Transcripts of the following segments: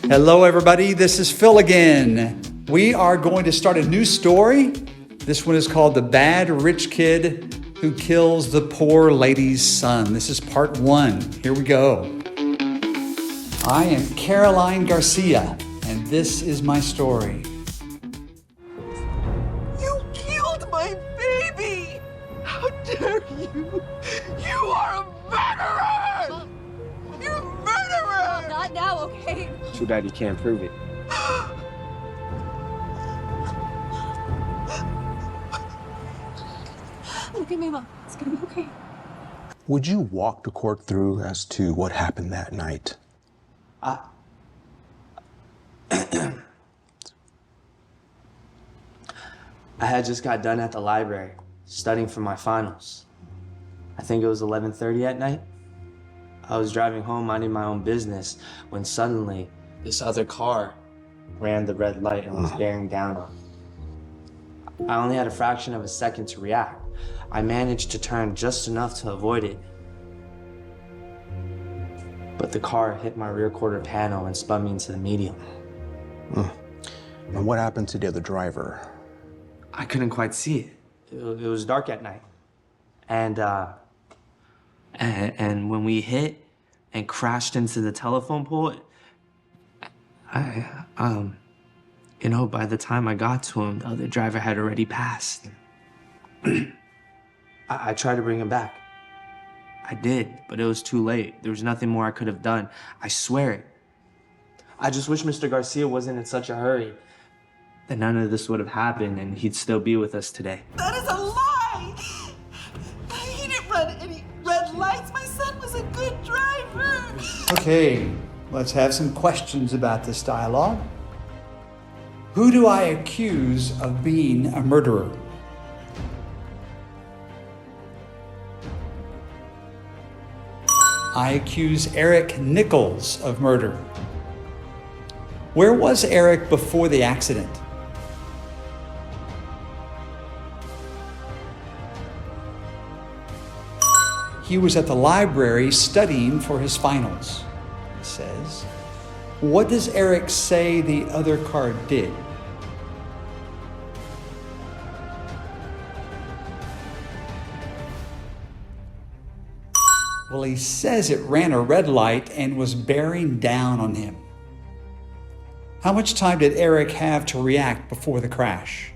Hello, everybody. This is Phil again. We are going to start a new story. This one is called The Bad Rich Kid Who Kills the Poor Lady's Son. This is part 1. Here we go. I am Caroline Garcia, and this is my story. You killed my baby! How dare you! You are a murderer! You're a murderer! Not now, okay? Too bad you can't prove it. Look at me, Mom. It's gonna be okay. Would you walk the court through as to what happened that night? I had just got done at the library studying for my finals. I think it was 11:30 at night. I was driving home minding my own business when suddenly this other car ran the red light and was bearing down on me. I only had a fraction of a second to react. I managed to turn just enough to avoid it. But the car hit my rear quarter panel and spun me into the median. And what happened to the other driver? I couldn't quite see it. It was dark at night. And when we hit and crashed into the telephone pole, by the time I got to him, the other driver had already passed. I tried to bring him back. I did, but it was too late. There was nothing more I could have done. I swear it. I just wish Mr. Garcia wasn't in such a hurry. Then none of this would have happened and he'd still be with us today. That is a lie! He didn't run any red lights. My son was a good driver. Okay, let's have some questions about this dialogue. Who do I accuse of being a murderer? I accuse Eric Nichols of murder. Where was Eric before the accident? He was at the library studying for his finals, it says. What does Eric say the other car did? Well, he says it ran a red light and was bearing down on him. How much time did Eric have to react before the crash?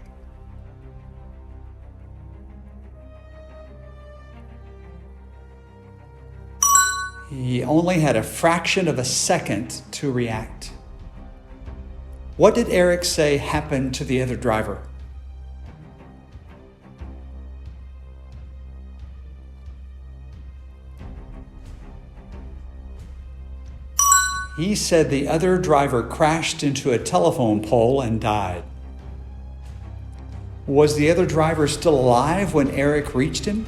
He only had a fraction of a second to react. What did Eric say happened to the other driver? He said the other driver crashed into a telephone pole and died. Was the other driver still alive when Eric reached him?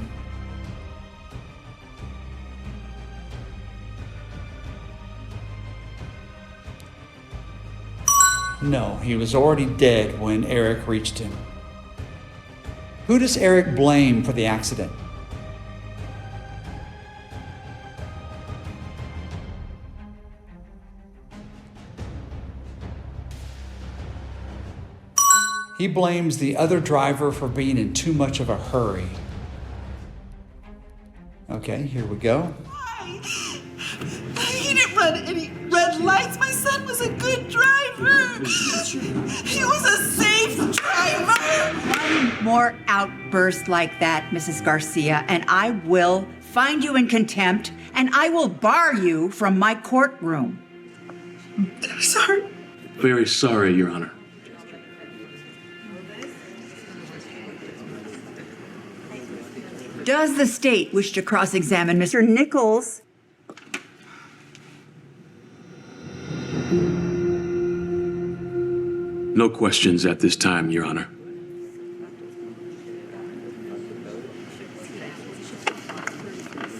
No, he was already dead when Eric reached him. Who does Eric blame for the accident? He blames the other driver for being in too much of a hurry. Okay, here we go. Why? He didn't run any red lights. My son was a good driver. He was a safe driver. One more outburst like that, Mrs. Garcia, and I will find you in contempt, and I will bar you from my courtroom. I'm sorry. Very sorry, Your Honor. Does the state wish to cross-examine Mr. Nichols? No questions at this time, Your Honor.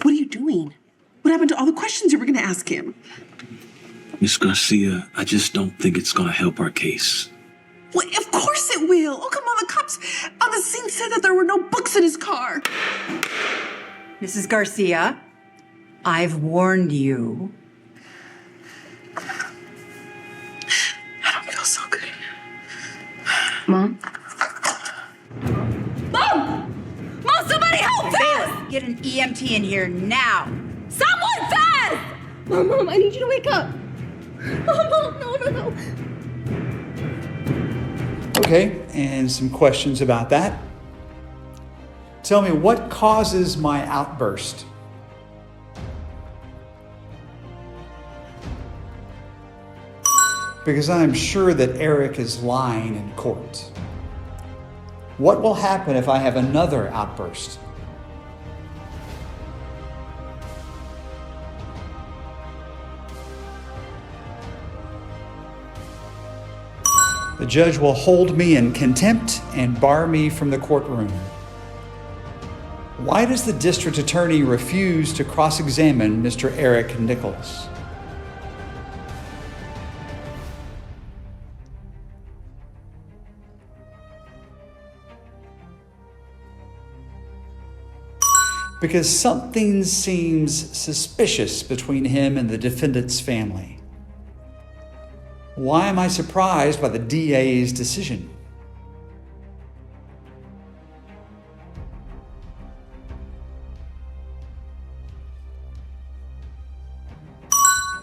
What are you doing? What happened to all the questions you were going to ask him? Miss Garcia, I just don't think it's gonna help our case. Well, of course it will. Oh, come on. The cops on the scene said that there were no books in his car. Mrs. Garcia, I've warned you. Mom? Mom! Mom, somebody help! Bailiff, get an EMT in here now. Someone fast! Mom, I need you to wake up. Mom, no. Okay, and some questions about that. Tell me, what causes my outburst? Because I'm sure that Eric is lying in court. What will happen if I have another outburst? The judge will hold me in contempt and bar me from the courtroom. Why does the district attorney refuse to cross-examine Mr. Eric Nichols? Because something seems suspicious between him and the defendant's family. Why am I surprised by the DA's decision?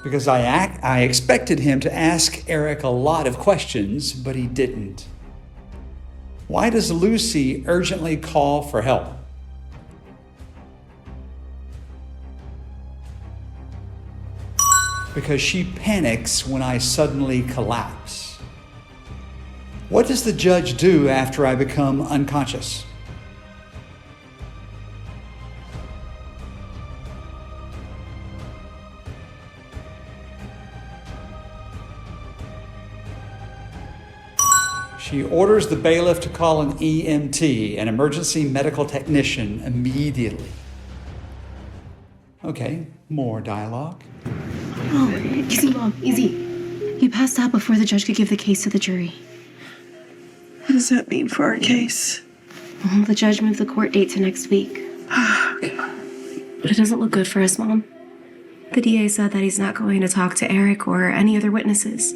Because I expected him to ask Eric a lot of questions, but he didn't. Why does Lucy urgently call for help? Because she panics when I suddenly collapse. What does the judge do after I become unconscious? She orders the bailiff to call an EMT, an emergency medical technician, immediately. Okay, more dialogue. Oh, easy, Mom, easy. You passed out before the judge could give the case to the jury. What does that mean for our case? Well, the judge moved the court date to next week. But it doesn't look good for us, Mom. The DA said that he's not going to talk to Eric or any other witnesses.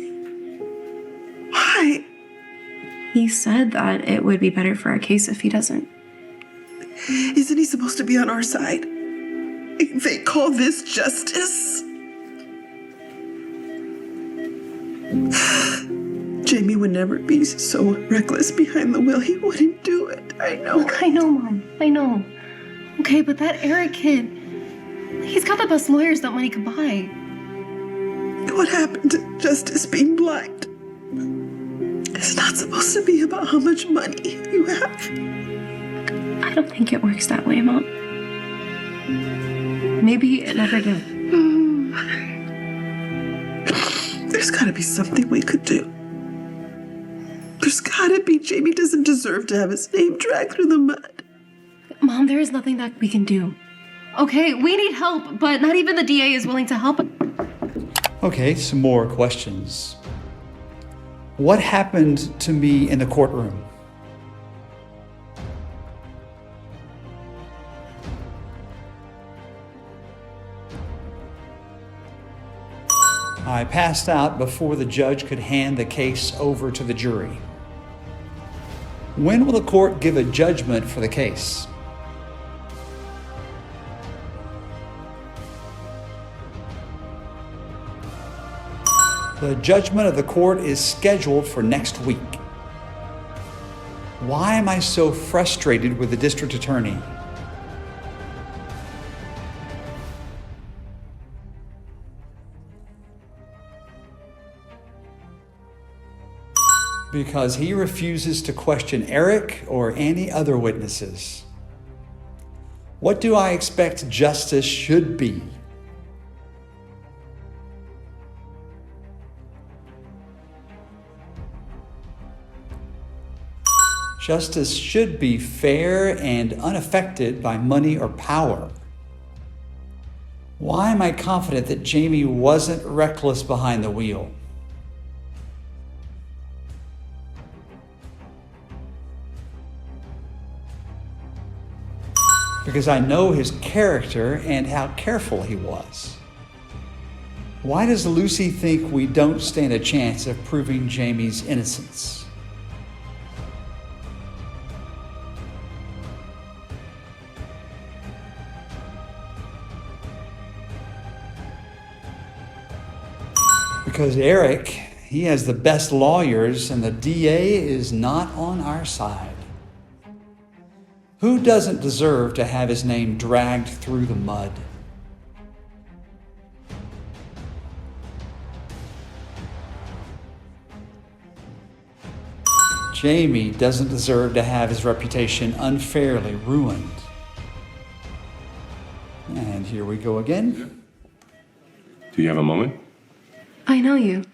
Why? He said that it would be better for our case if he doesn't. Isn't he supposed to be on our side? They call this justice? Jamie would never be so reckless behind the wheel. He wouldn't do it. I know. Look, I know, Mom. I know. Okay, but that Eric kid, he's got the best lawyers that money could buy. What happened to justice being blind? It's not supposed to be about how much money you have. I don't think it works that way, Mom. Maybe it never did. There's gotta be something we could do. There's gotta be. Jamie doesn't deserve to have his name dragged through the mud. Mom, there is nothing that we can do. Okay, we need help, but not even the DA is willing to help. Okay, some more questions. What happened to me in the courtroom? I passed out before the judge could hand the case over to the jury. When will the court give a judgment for the case? The judgment of the court is scheduled for next week. Why am I so frustrated with the district attorney? Because he refuses to question Eric or any other witnesses. What do I expect justice should be? Justice should be fair and unaffected by money or power. Why am I confident that Jamie wasn't reckless behind the wheel? Because I know his character and how careful he was. Why does Lucy think we don't stand a chance of proving Jamie's innocence? Because Eric, he has the best lawyers and the DA is not on our side. Who doesn't deserve to have his name dragged through the mud? Jamie doesn't deserve to have his reputation unfairly ruined. And here we go again. Do you have a moment? I know you.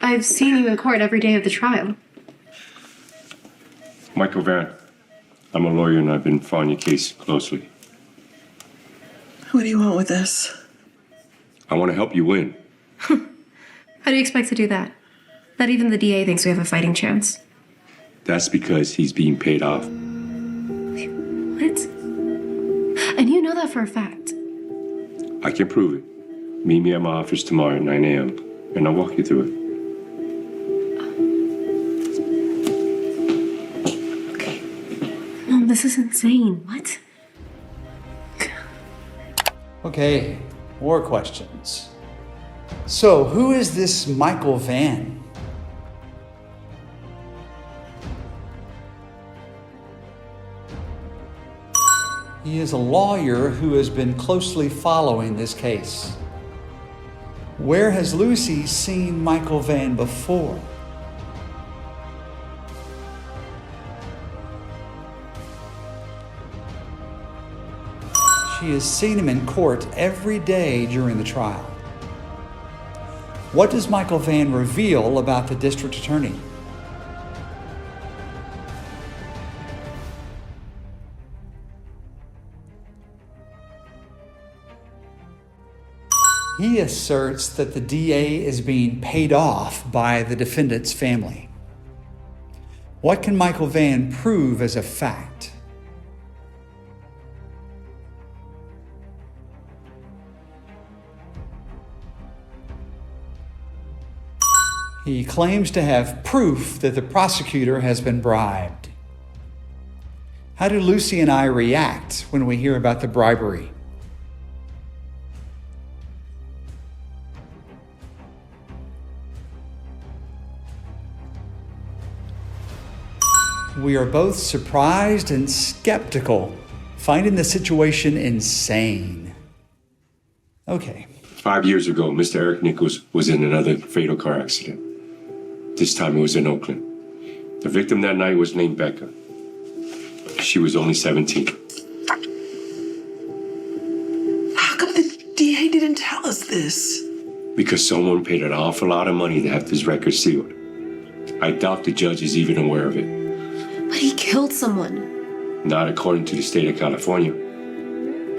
I've seen you in court every day of the trial. Michael Van. I'm a lawyer and I've been following your case closely. What do you want with this? I want to help you win. How do you expect to do that? Not even the DA thinks we have a fighting chance. That's because he's being paid off. What? And you know that for a fact. I can prove it. Meet me at my office tomorrow at 9 a.m. and I'll walk you through it. Okay. No, this is insane. What? Okay, more questions. So, who is this Michael Van? He is a lawyer who has been closely following this case. Where has Lucy seen Michael Van before? She has seen him in court every day during the trial. What does Michael Van reveal about the district attorney? He asserts that the DA is being paid off by the defendant's family. What can Michael Van prove as a fact? He claims to have proof that the prosecutor has been bribed. How do Lucy and I react when we hear about the bribery? We are both surprised and skeptical, finding the situation insane. Okay. 5 years ago, Mr. Eric Nichols was in another fatal car accident. This time it was in Oakland. The victim that night was named Becca. She was only 17. How come the DA didn't tell us this? Because someone paid an awful lot of money to have this record sealed. I doubt the judge is even aware of it. But he killed someone. Not according to the state of California.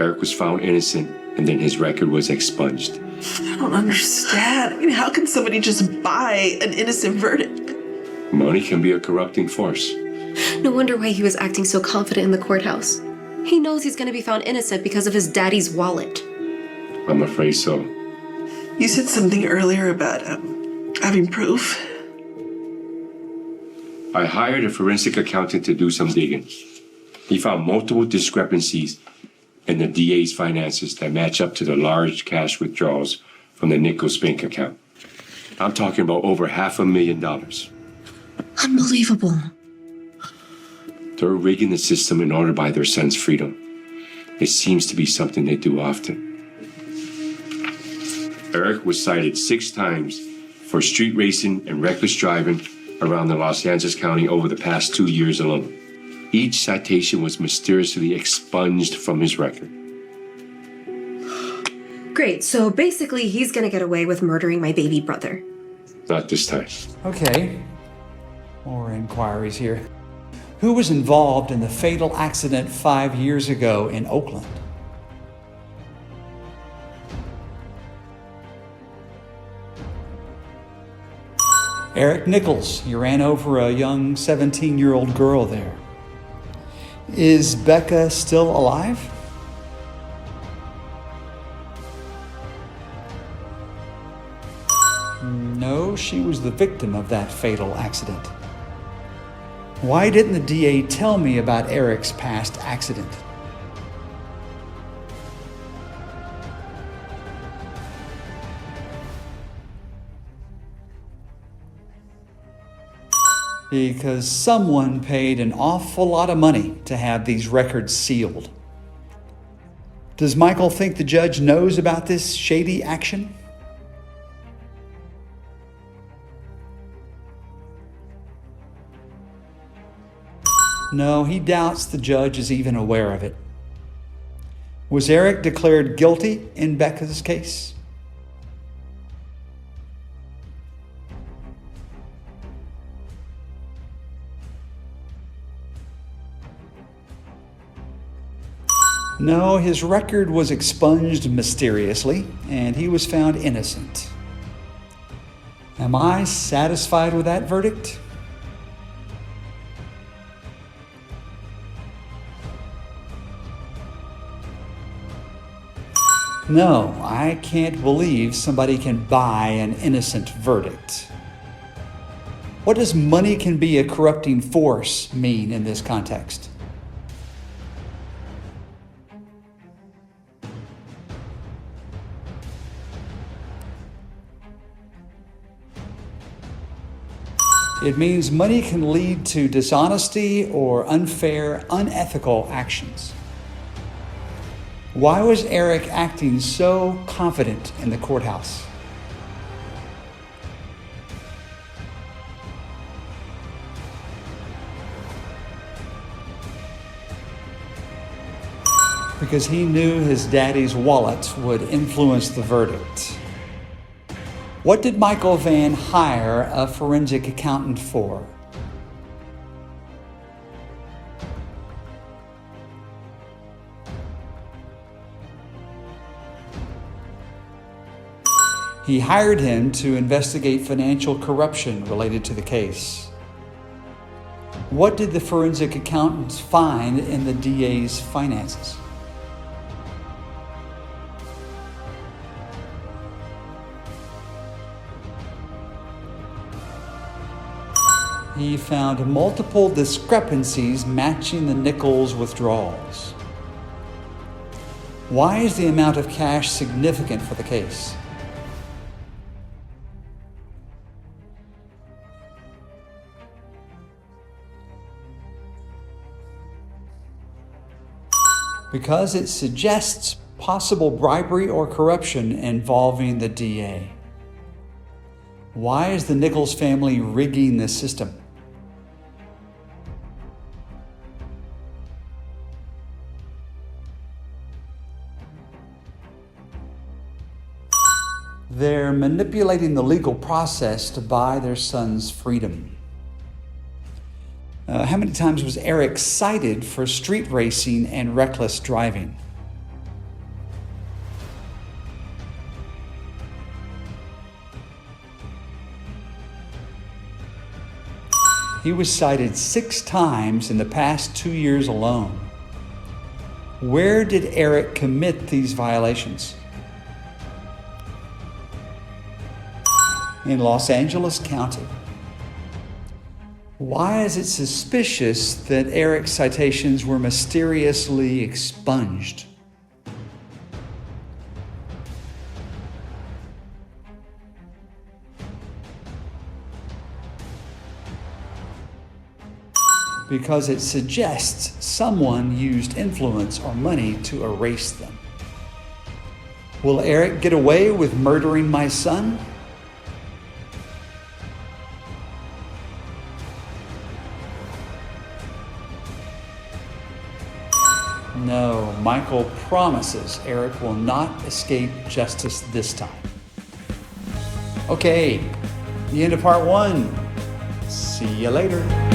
Eric was found innocent, and then his record was expunged. I don't understand. I mean, how can somebody just buy an innocent verdict? Money can be a corrupting force. No wonder why he was acting so confident in the courthouse. He knows he's going to be found innocent because of his daddy's wallet. I'm afraid so. You said something earlier about having proof. I hired a forensic accountant to do some digging. He found multiple discrepancies in the DA's finances that match up to the large cash withdrawals from the Nichols bank account. I'm talking about over $500,000. Unbelievable. They're rigging the system in order to buy their son's freedom. It seems to be something they do often. Eric was cited 6 times for street racing and reckless driving around the Los Angeles County over the past 2 years alone. Each citation was mysteriously expunged from his record. Great, so basically he's gonna get away with murdering my baby brother. Not this time. Okay. More inquiries here. Who was involved in the fatal accident 5 years ago in Oakland? Eric Nichols, you ran over a young 17-year-old girl there. Is Becca still alive? No, she was the victim of that fatal accident. Why didn't the DA tell me about Eric's past accident? because someone paid an awful lot of money to have these records sealed. Does Michael think the judge knows about this shady action? No, he doubts the judge is even aware of it. Was Eric declared guilty in Becca's case? No, his record was expunged mysteriously, and he was found innocent. Am I satisfied with that verdict? No, I can't believe somebody can buy an innocent verdict. What does money can be a corrupting force mean in this context? It means money can lead to dishonesty or unfair, unethical actions. Why was Eric acting so confident in the courthouse? Because he knew his daddy's wallet would influence the verdict. What did Michael Vann hire a forensic accountant for? He hired him to investigate financial corruption related to the case. What did the forensic accountant find in the DA's finances? He found multiple discrepancies matching the Nichols withdrawals. Why is the amount of cash significant for the case? Because it suggests possible bribery or corruption involving the DA. Why is the Nichols family rigging the system? They're manipulating the legal process to buy their son's freedom. How many times was Eric cited for street racing and reckless driving? He was cited 6 times in the past 2 years alone. Where did Eric commit these violations? In Los Angeles County. Why is it suspicious that Eric's citations were mysteriously expunged? Because it suggests someone used influence or money to erase them. Will Eric get away with murdering my son? No, Michael promises Eric will not escape justice this time. Okay, the end of part 1. See you later.